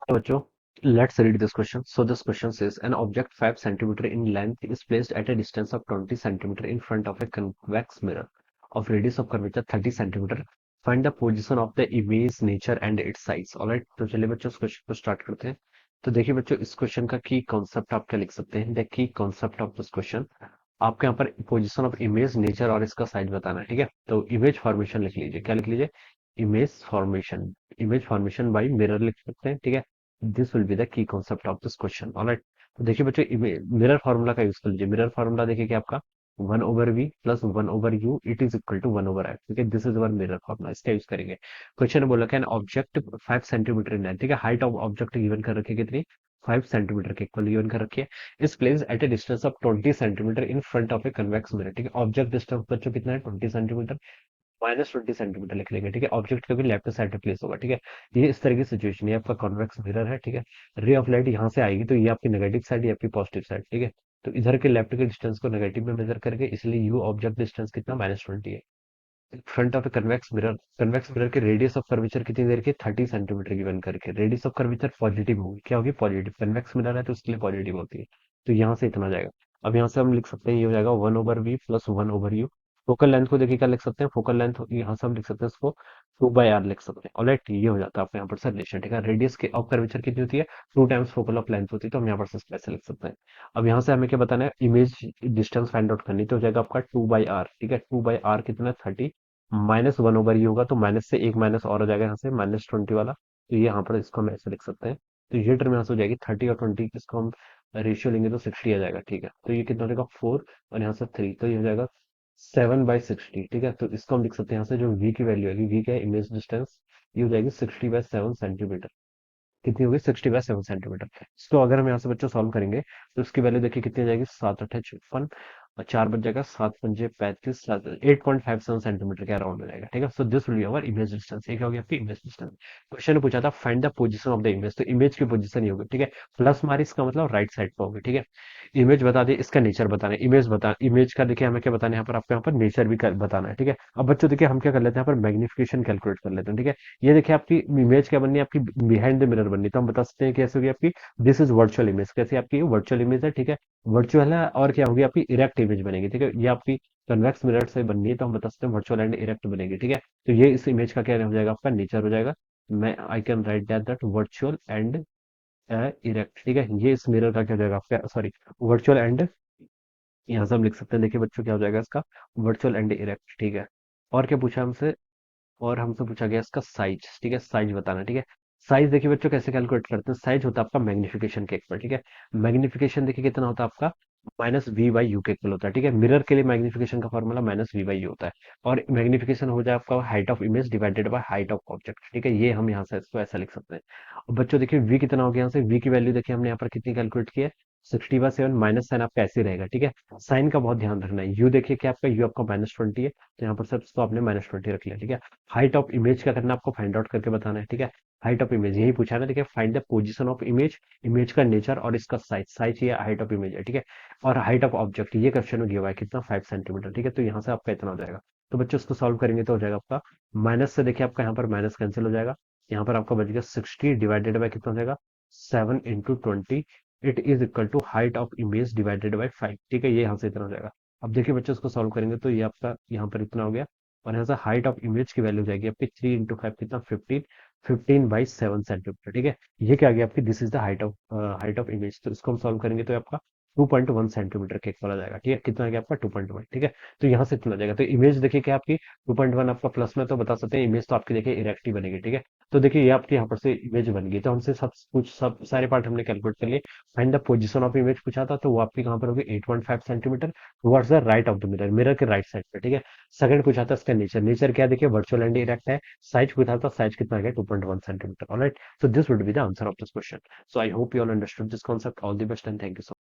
So, बच्चों, let's read this question. So this question says an object 5 centimeter in length is placed at a distance of 20 centimeter in front of a convex mirror of radius of curvature 30 centimeter. Find the position of the image, nature and its size. Alright, तो चलिए बच्चों इस question को start करते हैं। तो देखिए बच्चों, इस क्वेश्चन का की कॉन्सेप्ट आप क्या लिख सकते हैं। The key concept of this question, आपके यहाँ पर पोजीशन ऑफ इमेज, नेचर और इसका साइज बताना है। ठीक है, तो इमेज फॉर्मेशन लिख लीजिए। क्या लिख लीजिए? इमेज फॉर्मेशन बाय मिरर लिख सकते हैं। ठीक है, this will be the key concept of this question. Alright, तो देखिए बच्चों, मिरर फार्मूला का यूज कर लीजिए। मिरर फार्मूला देखिए कि आपका 1/v plus 1/u it is equal to 1/f। ठीक है, this is our mirror formula, इसका यूज करेंगे। क्वेश्चन ने बोला can object 5 centimetre in length. ठीक है, हाइट ऑफ ऑब्जेक्ट गिवन कर रखी है कितनी? 5 सेंटीमीटर के इक्वल गिवन कर रखी है। इस place at A distance of 20 centimetre in front of a convex mirror. ठीक है, ऑब्जेक्ट डिस्टेंस बच्चों कितना है? 20 सेंटीमीटर। -20 सेंटीमीटर लिख लेंगे। ठीक है, ऑब्जेक्ट कभी लेफ्ट साइड पे प्लेस होगा। ठीक है, ये इस तरह की सिचुएशन है। आपका कॉन्वेक्स मिरर है। ठीक है, रे ऑफ लाइट यहाँ से आएगी तो ये आपकी नेगेटिव साइड, ये आपकी पॉजिटिव साइड। ठीक है, तो इधर के लेफ्ट के डिस्टेंस को नेगेटिव में मेजर करके, इसलिए यू ऑब्जेक्ट डिस्टेंस कितना? -20 है। Front of a convex mirror के रेडियस ऑफ कर्वेचर कितनी देर के? 30 सेंटीमीटर गिवन करके। रेडियस ऑफ कर्वेचर पॉजिटिव होगी। क्या होगी? पॉजिटिव। कन्वेक्स मिरर है तो उसके लिए पॉजिटिव होती है। तो यहाँ से इतना जाएगा। अब यहाँ से हम लिख सकते हैं, ये हो जाएगा 1/v plus 1/u। Focal length को देखिए क्या लिख सकते हैं? फोकल लेंथ यहाँ से हम लिख सकते हैं इसको 2/r लिख सकते हैं। ऑलराइट, ये हो जाता है आपका यहाँ पर सर रिलेशन। ठीक है, रेडियस के ऑफ कर्वेचर कितनी होती है? 2 टाइम्स फोकल ऑफ लेंथ होती है, तो हम यहाँ पर से ऐसे लिख सकते हैं। अब यहाँ से हमें क्या बताना है? इमेज डिस्टेंस फाइंड आउट करनी, तो हो जाएगा आपका 2/r। ठीक है, 2/r कितना? 30। -1/u होगा तो माइनस से एक माइनस और हो जाएगा यहाँ से, -20 वाला। तो ये यहाँ पर इसको हम ऐसे लिख सकते हैं। तो ये टर्म यहाँ से हो जाएगी 30 और 20, इसको हम रेशियो लेंगे तो 60 आ जाएगा। ठीक है, तो ये कितना हो जाएगा? 4 और यहाँ से 3, तो ये हो जाएगा 7/60। ठीक है, तो इसको हम लिख सकते हैं यहाँ से, जो v की वैल्यू आएगी, v क्या है? इमेज डिस्टेंस, ये हो जाएगी 60/7 सेंटीमीटर। कितनी होगी? 60/7 सेंटीमीटर। इसको अगर हम यहाँ से बच्चों सॉल्व करेंगे तो इसकी वैल्यू देखिए कितनी आ जाएगी? 7×8 = 56 और 4 बच जाएगा, 7×5 = 35, 8.57 सेंटीमीटर के अराउंड हो जाएगा। ठीक है, so this will be our image distance. ये क्या होगी? आपकी इमेज डिस्टेंस। क्वेश्चन ने पूछा था find the position of the image, तो इमेज की पोजीशन ये होगी। ठीक है, प्लस मारी इसका मतलब राइट साइड पर होगी। ठीक है, इमेज बता दी, इसका नेचर बताना है। इमेज का देखिए हमें क्या बताना है यहाँ पर? आपको यहाँ पर नेचर भी बताना है। ठीक है, अब बच्चों देखिए हम क्या कर लेते हैं यहाँ पर? मैग्निफिकेशन कैलकुलेट कर लेते हैं। ठीक है, ये देखिए आपकी इमेज क्या बननी है? आपकी बिहाइंड द मिरर बननी है। तो हम बता सकते हैं कैसे होगी आपकी? This is virtual image. कैसे? आपकी वर्चुअल इमेज है। ठीक है, वर्चुअल है और क्या होगी? आपकी इरेक्ट इमेज बनेगी। ठीक है, ये आपकी कन्वेक्स मिरर से बननी है, तो हम बता सकते हैं वर्चुअल एंड इरेक्ट बनेगी। ठीक है, तो ये इस इमेज का क्या हो जाएगा? आपका नेचर हो जाएगा। मैं I can write that virtual and erect. ठीक है, ये इस मिरर का क्या हो जाएगा? आपका सॉरी, वर्चुअल एंड, यहाँ से हम लिख सकते हैं, देखिए बच्चों क्या हो जाएगा इसका? Virtual and erect. ठीक है, और क्या पूछा हमसे? और हमसे पूछा गया इसका साइज। ठीक है, साइज बताना। ठीक है, साइज देखिए बच्चों कैसे कैलकुलेट करते हैं? साइज होता है आपका मैग्निफिकेशन के इक्वल। ठीक है, मैग्निफिकेशन देखिए कितना होता है आपका? -v/u के इक्वल होता है। ठीक है, मिरर के लिए मैग्निफिकेशन का फॉर्मूला -v/u होता है। और मैग्निफिकेशन हो जाए आपका height of image divided by height of object. ठीक है, ये हम यहाँ से इसको ऐसा लिख सकते हैं। और बच्चों देखिए v कितना हो गया? यहाँ से v की वैल्यू देखिए हमने यहाँ पर कितनी कैलकुलेट की है? 60/7। माइनस साइन आपका ऐसे ही रहेगा। ठीक है, साइन का बहुत ध्यान रखना है। u देखिए कि आपका u आपका -20 है, तो यहाँ पर सब इसको आपने -20 रख लिया। ठीक है, हाइट ऑफ इमेज क्या करना है? आपको फाइंड आउट करके बताना है। ठीक है, हाइट ऑफ इमेज यही पूछा है ना। देखिए, find the position of image, image का नेचर और इसका साइज। साइज ये हाइट ऑफ इमेज है। ठीक है, और हाइट ऑफ ऑब्जेक्ट ये क्वेश्चन में दिया हुआ है कितना? 5 सेंटीमीटर। ठीक है, तो यहाँ से आपका इतना हो जाएगा। तो बच्चों इसको सॉल्व करेंगे तो हो जाएगा आपका माइनस से, देखिए आपका यहाँ पर माइनस कैंसिल हो जाएगा। यहाँ पर आपका बच गया 60 डिवाइडेड बाय कितना हो जाएगा? 7 × 20 it is equal to height of image divided by 5। ठीक है, ये यहाँ से इतना हो जाएगा। अब देखिए बच्चों इसको सॉल्व करेंगे तो ये आपका यहाँ पर इतना हो गया। और यहाँ से हाइट ऑफ इमेज की वैल्यू जाएगी आपकी 3 × 5 कितना? 15। 15/7 सेंटीमीटर। ठीक है, ये क्या आ गया आपकी? This is the height of image. तो इसको हम सॉल्व करेंगे तो आपका 2.1 सेंटीमीटर के इक्वल आ जाएगा। ठीक है, कितना आ गया आपका? 2.1। ठीक है, तो यहाँ से इतना आ जाएगा। तो इमेज देखिए क्या आपकी 2.1 आपका प्लस में, तो बता सकते हैं इमेज तो आपकी देखिए इरेक्ट ही बनेगी। ठीक है, तो देखिए ये आपकी यहाँ पर से इमेज बन गई। तो हमसे सब सारे पार्ट हमने कैलकुलेट कर लिए। Find the position of image पूछा था, तो वो आपकी कहाँ पर होगी? 8.5 centimetre towards the right of the mirror, mirror के राइट साइड पे। ठीक है, सेकंड पूछा था इसका नेचर। नेचर क्या देखिए? वर्चुअल एंड इरेक्ट है। साइज पूछा था, साइज कितना आ गया? 2.1 centimetre. Alright, so this would be the answer of this question. So I hope you all understood this concept. All the best and thank you so much.